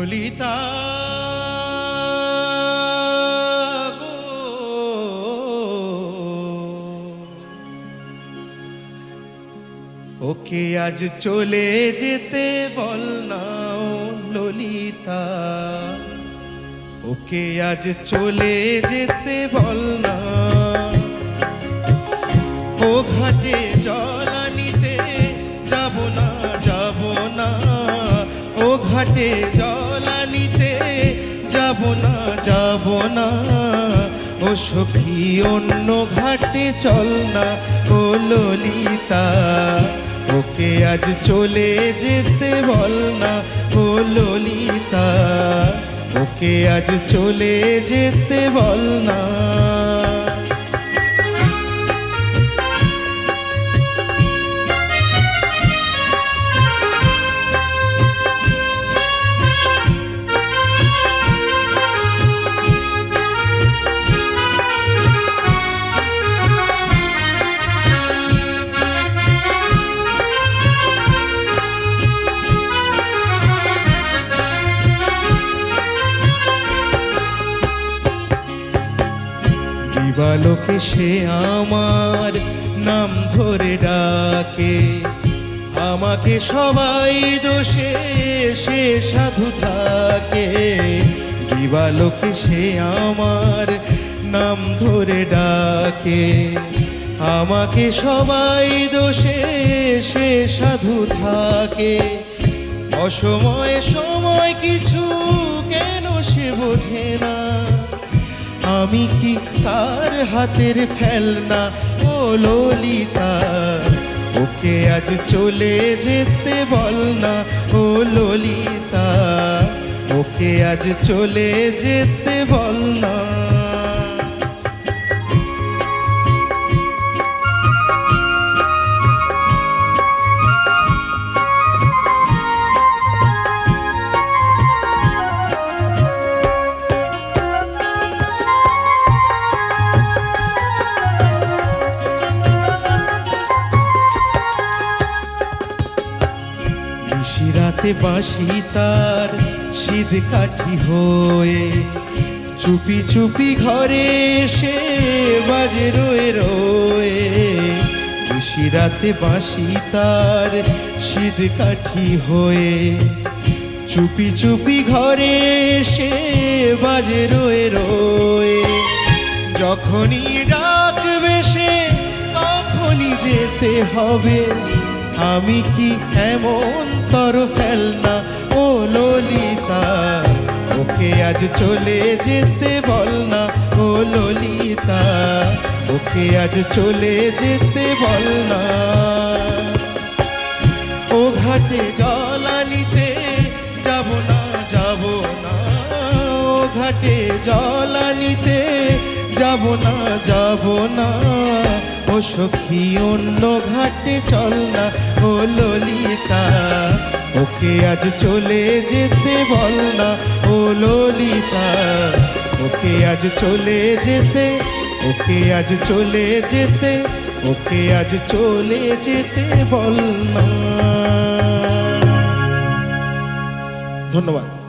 ললিতা ওকে আজ চলে যেতে বল না ললিতা, ওকে আজ চলে যেতে বল না। ও ঘাটে জল আনিতে যাব না, যাব না। ও ঘাটে জল আনিতে যাব না, যাব না। ও সখী অন্য ঘাটে চল না ও ললিতা, ওকে আজ চলে যেতে বল না ও ললিতা, ওকে আজ চলে যেতে বল না। দিবালোকে সে আমার নাম ধরে ডাকে, আমাকে সবাই দোষে সে সাধু থাকে। দিবালোকে সে আমার নাম ধরে ডাকে, আমাকে সবাই দোষে সে সাধু থাকে। অসময়ে সময় কিছু কেন সে বোঝে না, আমি কি তার হাতের ফেলনা ও ললিতা, ওকে আজ চলে যেতে বল না ও ললিতা, ওকে আজ চলে যেতে বল না। রাতে বাঁশি তার সিধ কাঠি হয়ে চুপি চুপি ঘরে এসে বাজে রয়ে রয়ে। রাতে বাঁশি তার সিধ কাঠি হয়ে চুপি চুপি ঘরে এসে বাজে রয়ে রয়ে। যখনই ডাকবে সে তখনই যেতে হবে, আমি কি এমন তর ফেলনা ও ললিতা, ওকে আজ চলে যেতে বল না ও ললিতা, ওকে আজ চলে যেতে বল না। ও ঘাটে জল আনিতে যাব না, যাব না। ও ঘাটে জল আনিতে যাব না, যাব না। ও সখী অন্য ঘাটে চল না ও ললিতা, ওকে আজ চলে যেতে বল না ও ললিতা, ওকে আজ চলে যেতে, ওকে আজ চলে যেতে, ওকে আজ চলে যেতে বল না। ধন্যবাদ।